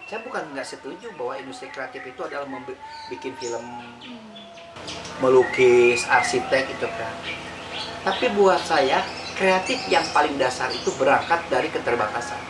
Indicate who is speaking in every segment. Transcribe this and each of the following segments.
Speaker 1: Saya bukan nggak setuju bahwa industri kreatif itu adalah bikin film, melukis, arsitek itu kan. Tapi buat saya kreatif yang paling dasar itu berangkat dari keterbatasan.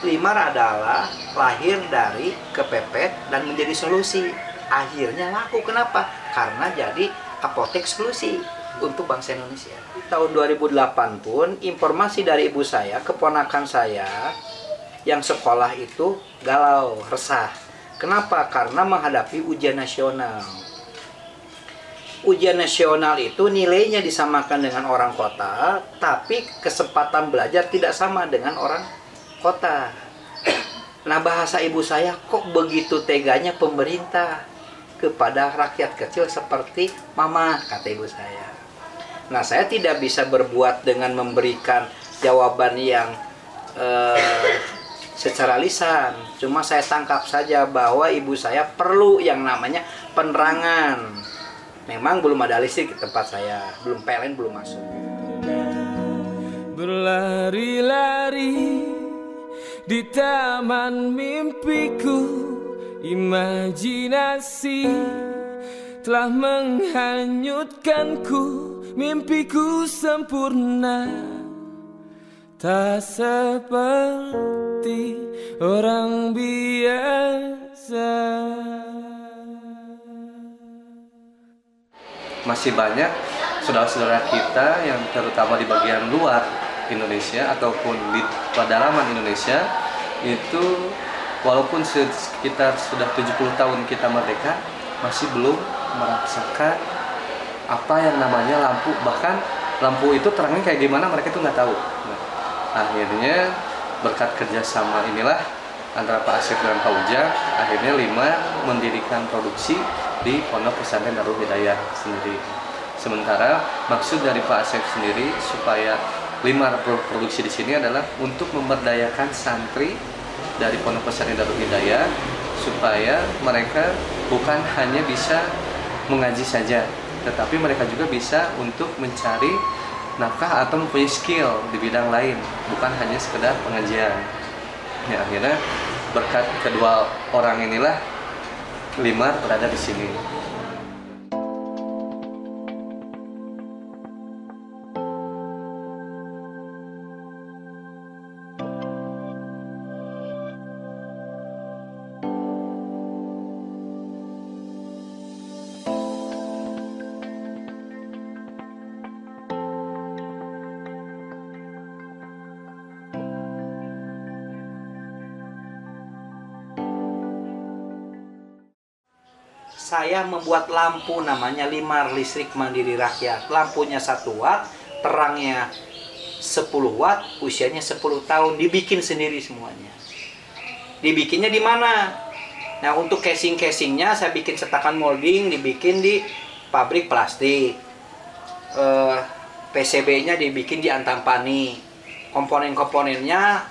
Speaker 1: 5 adalah lahir dari kepepet dan menjadi solusi. Akhirnya laku. Kenapa? Karena jadi apotek solusi untuk bangsa Indonesia. Tahun 2008 pun informasi dari ibu saya, keponakan saya yang sekolah itu galau, resah. Kenapa? Karena menghadapi ujian nasional. Ujian nasional itu nilainya disamakan dengan orang kota, tapi kesempatan belajar tidak sama dengan orang kota. Nah, bahasa ibu saya, kok begitu teganya pemerintah kepada rakyat kecil seperti mama, kata ibu saya. Nah, saya tidak bisa berbuat dengan memberikan jawaban yang secara lisan. Cuma saya tangkap saja bahwa ibu saya perlu yang namanya penerangan. Memang belum ada listrik di tempat saya, belum PLN belum masuk.
Speaker 2: Berlari-lari di taman mimpiku, imajinasi telah menghanyutkanku, mimpiku sempurna, tak seperti orang biasa.
Speaker 3: Masih banyak saudara-saudara kita yang terutama di bagian luar Indonesia ataupun di pedalaman Indonesia itu walaupun sekitar sudah 70 tahun kita merdeka masih belum merasakan apa yang namanya lampu. Bahkan lampu itu terangnya kayak gimana mereka itu nggak tahu. Nah, akhirnya berkat kerjasama inilah antara Pak Asep dan Pak Ujang, akhirnya 5 mendirikan produksi di Pondok Pesantren Darul Hidayah sendiri. Sementara maksud dari Pak Asep sendiri supaya 5 produksi di sini adalah untuk memberdayakan santri dari Pondok Pesantren Darul Hidayah supaya mereka bukan hanya bisa mengaji saja, tetapi mereka juga bisa untuk mencari nafkah atau mempunyai skill di bidang lain, bukan hanya sekedar pengajian. Ya, akhirnya berkat kedua orang inilah 5 berada di sini.
Speaker 1: Saya membuat lampu namanya Limar Listrik Mandiri Rakyat. Lampunya 1 watt, terangnya 10 watt, usianya 10 tahun. Dibikin sendiri semuanya. Dibikinnya di mana? Nah, untuk casing-casingnya saya bikin cetakan molding, dibikin di pabrik plastik. PCB-nya dibikin di Antampani. Komponen-komponennya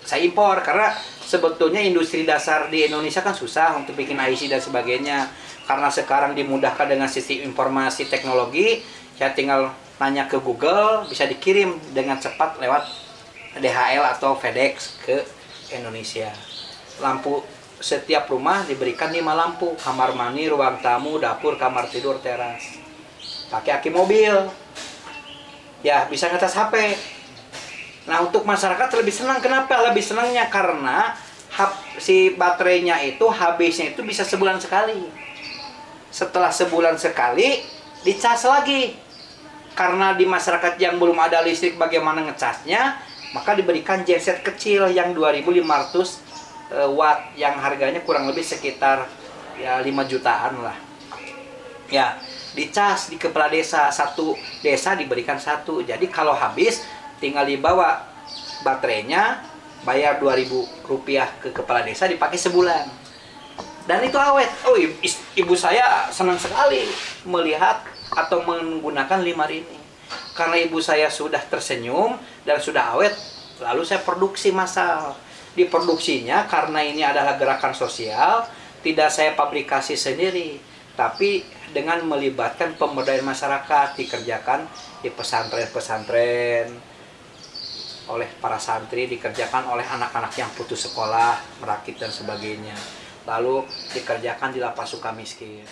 Speaker 1: saya impor karena sebetulnya industri dasar di Indonesia kan susah untuk bikin IC dan sebagainya. Karena sekarang dimudahkan dengan sistem informasi teknologi, saya tinggal nanya ke Google, bisa dikirim dengan cepat lewat DHL atau FedEx ke Indonesia. Lampu setiap rumah diberikan 5 lampu, kamar mandi, ruang tamu, dapur, kamar tidur, teras. Pakai aki mobil. Ya, bisa ngetes HP. Nah, untuk masyarakat lebih senang. Kenapa lebih senangnya? Karena si baterainya itu habisnya itu bisa sebulan sekali. Setelah sebulan sekali dicas lagi. Karena di masyarakat yang belum ada listrik bagaimana ngecasnya, maka diberikan genset kecil yang 2500 watt yang harganya kurang lebih sekitar ya 5 jutaan lah. Ya, dicas di kepala desa, satu desa diberikan 1. Jadi kalau habis tinggal dibawa baterainya, bayar Rp2.000 ke kepala desa, dipakai sebulan. Dan itu awet. Oh, ibu saya senang sekali melihat atau menggunakan Limar ini. karena ibu saya sudah tersenyum dan sudah awet, lalu saya produksi massal. Di produksinya karena ini adalah gerakan sosial, tidak saya pabrikasi sendiri, tapi dengan melibatkan pemberdayaan masyarakat, dikerjakan di pesantren-pesantren oleh para santri, dikerjakan oleh anak-anak yang putus sekolah, merakit dan sebagainya. Lalu dikerjakan di lapas Sukamiskin.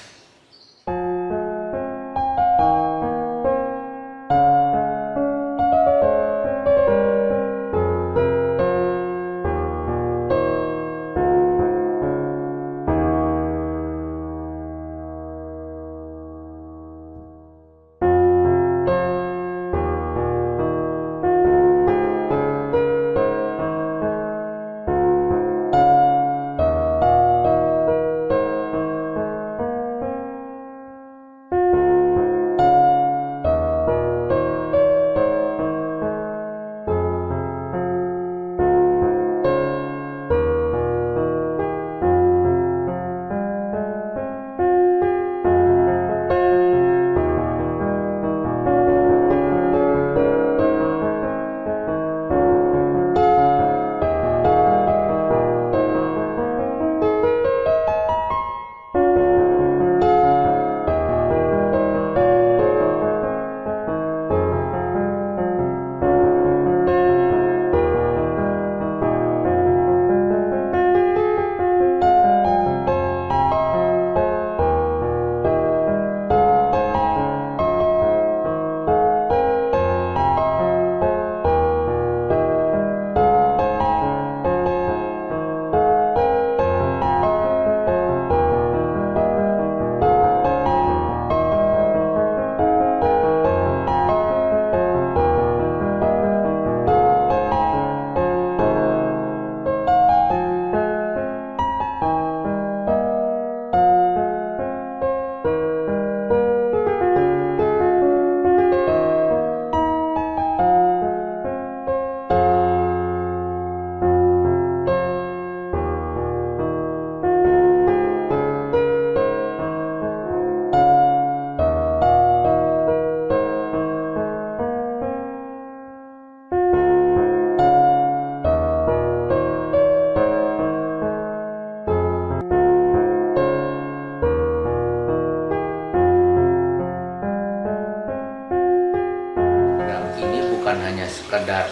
Speaker 4: sekedar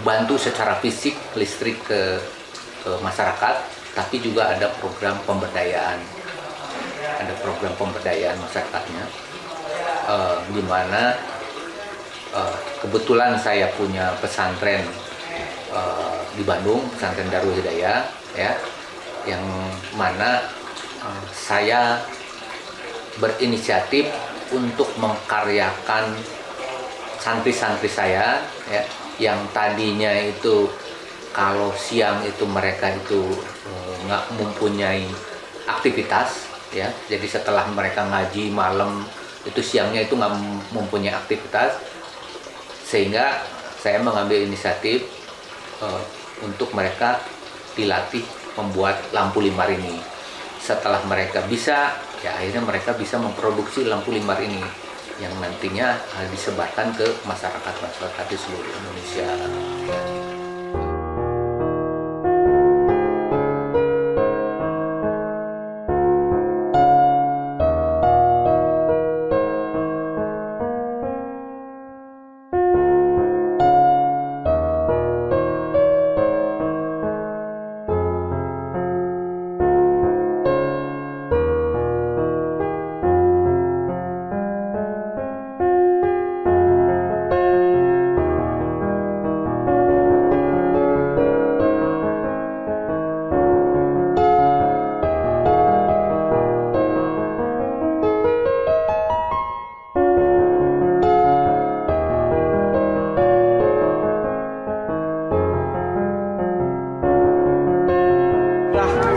Speaker 4: bantu secara fisik listrik ke masyarakat, tapi juga ada program pemberdayaan, masyarakatnya, di mana kebetulan saya punya pesantren di Bandung, pesantren Darul Hidayah, ya, yang mana saya berinisiatif untuk mengkaryakan santri-santri saya, ya, yang tadinya itu kalau siang itu mereka itu nggak mempunyai aktivitas, ya, jadi setelah mereka ngaji malam itu siangnya itu nggak mempunyai aktivitas, sehingga saya mengambil inisiatif untuk mereka dilatih membuat lampu limar ini. Setelah mereka bisa, ya akhirnya mereka bisa memproduksi lampu limar ini yang nantinya disebarkan ke masyarakat di seluruh Indonesia.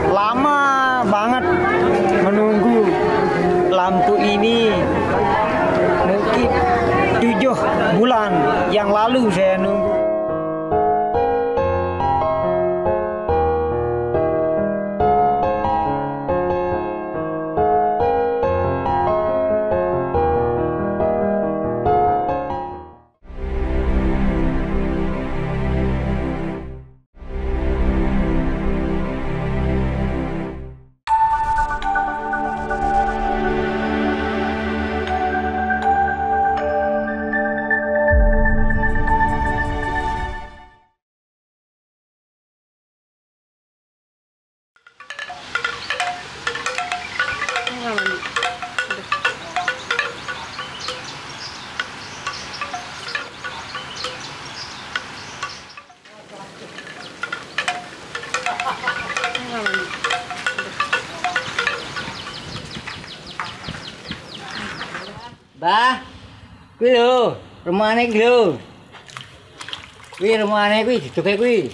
Speaker 5: Lama banget menunggu lampu ini, mungkin 7 bulan yang lalu saya nunggu.
Speaker 6: Mbah, kuwi lho, rumahane iki lho. Kuwi rumahane kuwi diduke kuwi.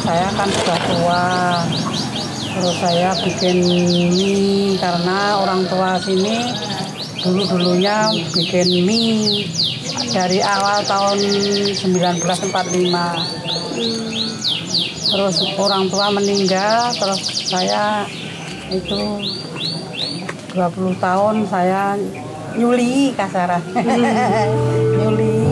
Speaker 7: Saya kan sudah tua, terus saya bikin mie karena orang tua sini dulunya bikin mie dari awal tahun 1945. Terus orang tua meninggal, terus saya itu 20 tahun saya nyuli kasaran. Nyuli.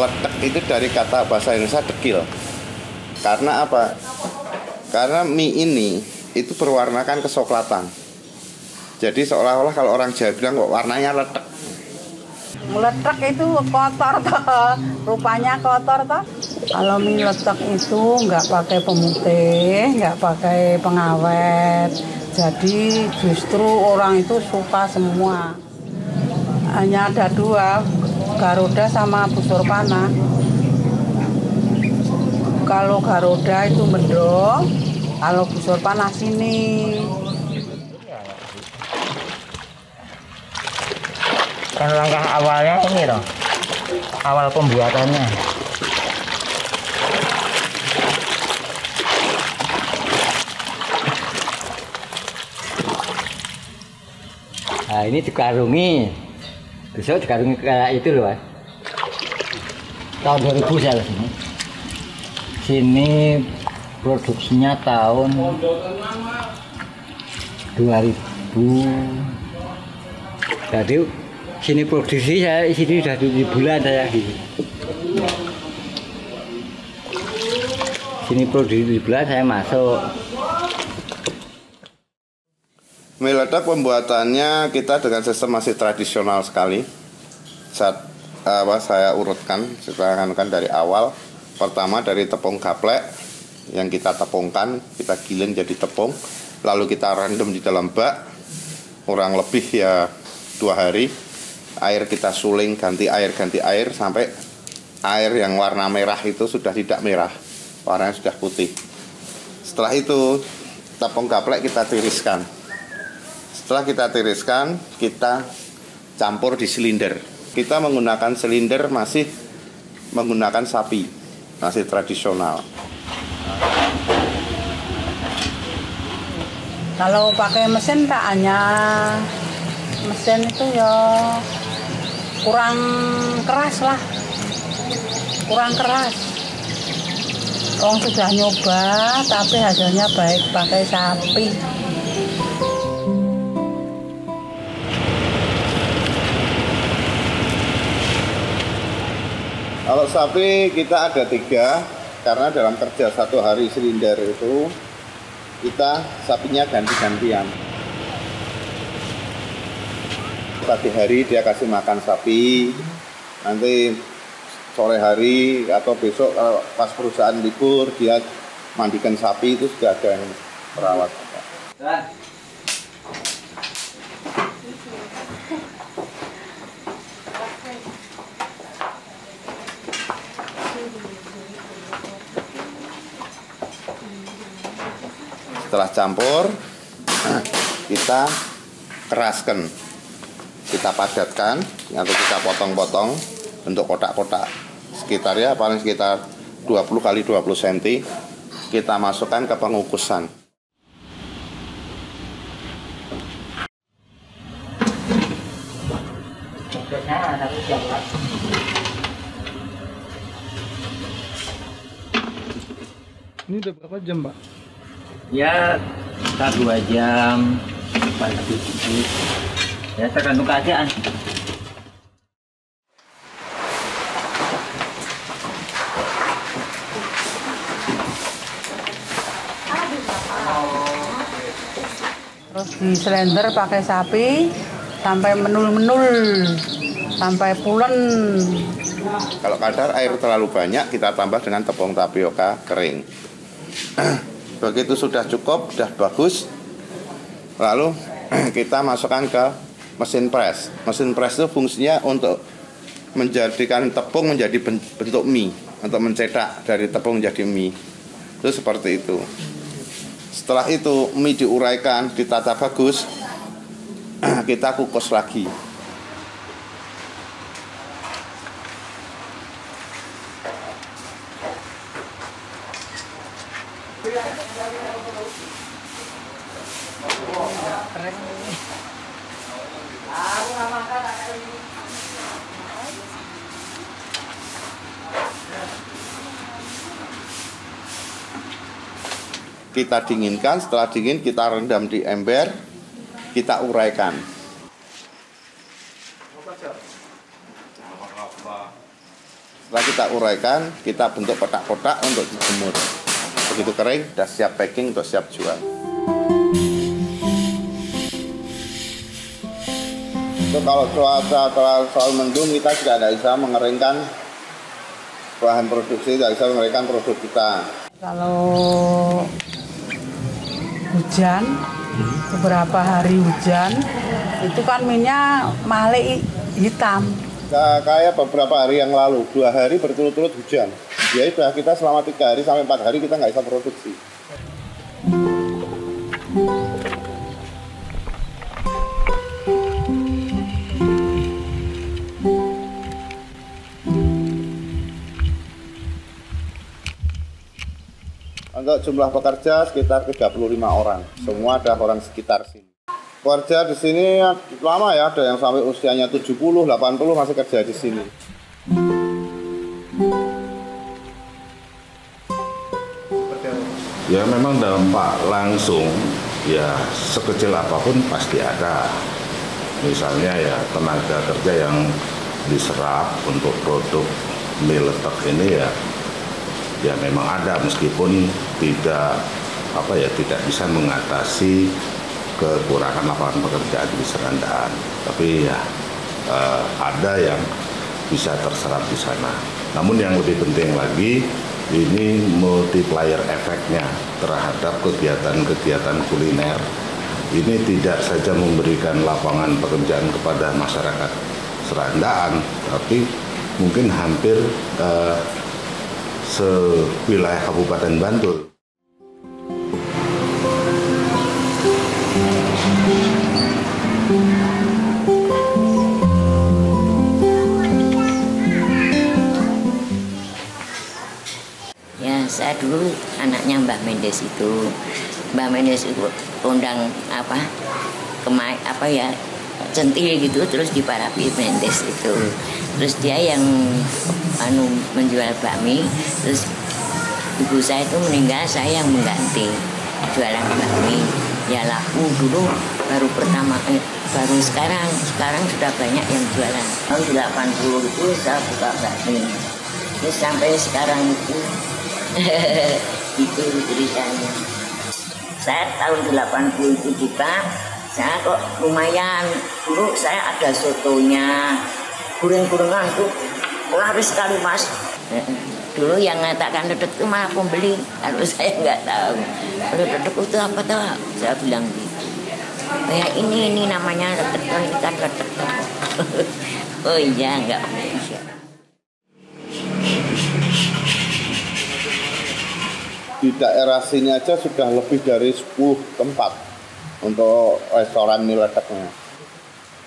Speaker 8: Letek itu dari kata bahasa Indonesia dekil. Karena apa? Karena mie ini itu berwarnakan kesoklatan. Jadi seolah-olah kalau orang Jawa bilang kok warnanya letek.
Speaker 7: Letek itu kotor toh, rupanya kotor toh. Kalau mie letek itu nggak pakai pemutih, nggak pakai pengawet. Jadi justru orang itu suka semua. Hanya ada dua, Garuda sama busur panah. Kalau Garuda itu mendong, kalau busur panah sini.
Speaker 6: Kan langkah awalnya ini loh, awal pembuatannya. Nah ini dikarungi. Besok dikarungi kayak itu loh, Mas. Tahun 2000 saya ke sini. Sini produksinya tahun 2000. Jadi sini produksi saya di sini sudah 7 bulan saya gitu. Sini produksi 7 bulan saya masuk.
Speaker 8: Mie letek pembuatannya kita dengan sistem masih tradisional sekali. Saya urutkan, saya akan dari awal. Pertama dari tepung gaplek yang kita tepungkan, kita giling jadi tepung, lalu kita rendam di dalam bak kurang lebih ya 2 hari. Air kita suling ganti air sampai air yang warna merah itu sudah tidak merah, warnanya sudah putih. Setelah itu tepung gaplek kita tiriskan. Setelah kita tiriskan, kita campur di silinder. Kita menggunakan silinder masih menggunakan sapi, masih tradisional.
Speaker 7: Kalau pakai mesin tak hanya mesin itu ya kurang keras lah, kurang keras. Orang sudah nyoba tapi hasilnya baik pakai sapi.
Speaker 8: Kalau sapi kita ada 3, karena dalam kerja 1 hari silinder itu kita sapinya ganti-gantian. Pagi hari dia kasih makan sapi, nanti sore hari atau besok kalau pas perusahaan libur dia mandikan sapi, itu sudah ada yang perawat. Setelah campur, kita keraskan, kita padatkan, atau kita potong-potong bentuk kotak-kotak sekitar ya paling sekitar 20 x 20 cm. Kita masukkan ke pengukusan.
Speaker 2: Ini udah berapa jam, Pak?
Speaker 6: Ya sekitar 2 jam paling lebih sedikit. Ya tergantung keadaan.
Speaker 7: Terus di slender pakai sapi sampai menul-menul, sampai pulen.
Speaker 8: Kalau kadar air terlalu banyak, kita tambah dengan tepung tapioka kering. Begitu sudah cukup, sudah bagus, lalu kita masukkan ke mesin press. Mesin press itu fungsinya untuk menjadikan tepung menjadi bentuk mie, untuk mencetak dari tepung menjadi mie. Itu seperti itu. Setelah itu mie diuraikan, ditata bagus, kita kukus lagi. Kita dinginkan, setelah dingin kita rendam di ember, kita uraikan. Setelah kita uraikan, kita bentuk kotak-kotak untuk dijemur. Begitu kering, sudah siap packing untuk siap jual. Itu kalau cuaca terlalu mendung, kita tidak bisa mengeringkan bahan produksi, tidak bisa mengeringkan produk kita.
Speaker 7: Kalau hujan, beberapa hari hujan, itu kan minyak male hitam.
Speaker 8: Kayak beberapa hari yang lalu, 2 hari berturut-turut hujan. Jadi sudah kita selama 3 hari sampai 4 hari kita nggak bisa produksi. Untuk jumlah pekerja sekitar 35 orang. Semua ada orang sekitar sini. Pekerja di sini lama ya, ada yang sampai usianya 70, 80 masih kerja di sini.
Speaker 9: Ya memang dampak langsung ya sekecil apapun pasti ada. Misalnya ya tenaga kerja yang diserap untuk produk mie letek ini ya memang ada, meskipun tidak bisa mengatasi kekurangan lapangan pekerjaan di Serandaan, tapi ya ada yang bisa terserap di sana. Namun yang lebih penting lagi, ini multiplier efeknya terhadap kegiatan-kegiatan kuliner. Ini tidak saja memberikan lapangan pekerjaan kepada masyarakat Serandaan, tapi mungkin hampir sewilayah Kabupaten Bantul.
Speaker 10: Ya, saya dulu anaknya Mbah Mendes itu. Mbah Mendes itu undang centil gitu, terus diparapi Mendes itu. Terus dia yang menjual bakmi, terus ibu saya itu meninggal, saya yang mengganti jualan bakmi. Ya laku dulu, baru sekarang sudah banyak yang jualan. Tahun 80 itu saya buka bakmi, terus sampai sekarang itu itu ceritanya. Saya tahun 80 itu buka, saya kok lumayan. Dulu saya ada sotonya, goreng-gorengan tuh laris sekali mas. Dulu yang mengatakan ledek itu malah pembeli, kalau saya nggak tahu. Ledek itu apa tuh? Saya bilang gitu. Ya ini namanya ledek, ini kan ledek. Oh iya, nggak bisa.
Speaker 8: Di daerah sini aja sudah lebih dari 10 tempat untuk restoran mie ledeknya.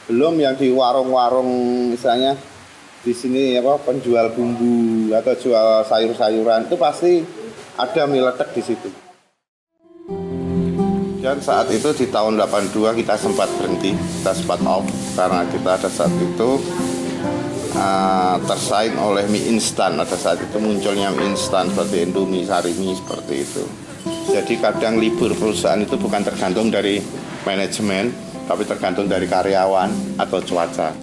Speaker 8: Belum yang di warung-warung misalnya di sini penjual bumbu atau jual sayur-sayuran, itu pasti ada mie ledek di situ. Dan saat itu di tahun 82 kita sempat berhenti, kita sempat off karena kita ada saat itu tersaing oleh mie instan. Pada saat itu munculnya mie instan seperti Indomie, Sarimi seperti itu. Jadi kadang libur perusahaan itu bukan tergantung dari manajemen, tapi tergantung dari karyawan atau cuaca.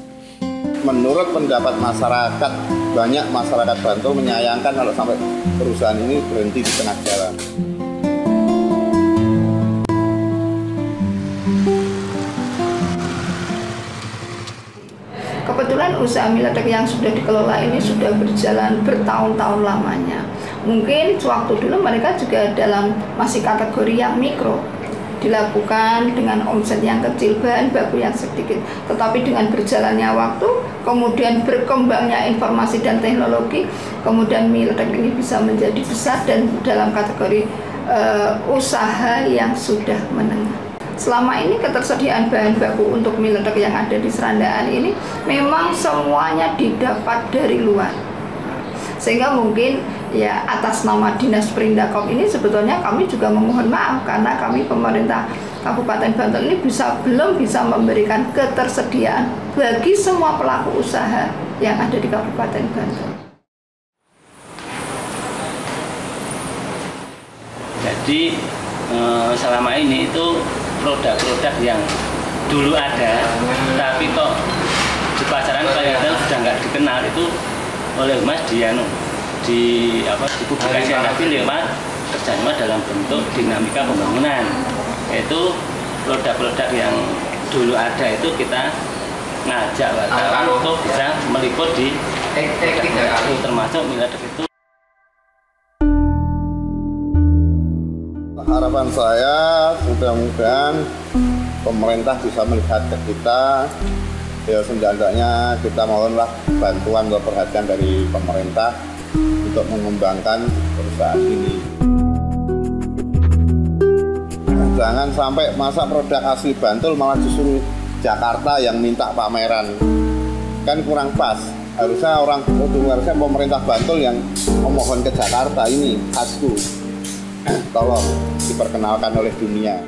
Speaker 8: Menurut pendapat masyarakat, banyak masyarakat Bantul menyayangkan kalau sampai perusahaan ini berhenti di tengah jalan.
Speaker 11: Kebetulan usaha mie letek yang sudah dikelola ini sudah berjalan bertahun-tahun lamanya. Mungkin sewaktu dulu mereka juga dalam masih kategori yang mikro, dilakukan dengan omset yang kecil, bahan baku yang sedikit. Tetapi dengan berjalannya waktu, kemudian berkembangnya informasi dan teknologi, kemudian mie letek ini bisa menjadi besar dan dalam kategori usaha yang sudah menengah. Selama ini ketersediaan bahan baku untuk mie letek yang ada di Serandaan ini memang semuanya didapat dari luar. Sehingga mungkin ya atas nama Dinas Perindakop ini sebetulnya kami juga memohon maaf karena kami pemerintah Kabupaten Bantul ini belum bisa memberikan ketersediaan bagi semua pelaku usaha yang ada di Kabupaten Bantul.
Speaker 12: Jadi selama ini itu produk-produk yang dulu ada, tapi kok di pasaran kadang sudah nggak dikenal itu oleh Mas dipublikasikan, tapi lewat kerjasama dalam bentuk dinamika pembangunan, yaitu produk-produk yang dulu ada itu kita ngajak wartawan untuk bisa meliput di termasuk mie letek itu.
Speaker 8: Harapan saya mudah-mudahan pemerintah bisa melihat ke kita, ya setidaknya kita mohonlah bantuan atau perhatian dari pemerintah untuk mengembangkan perusahaan ini. Jangan sampai masa produk asli Bantul malah justru Jakarta yang minta pameran, kan kurang pas. Harusnya harusnya pemerintah Bantul yang memohon ke Jakarta, ini khasku, tolong diperkenalkan oleh dunia.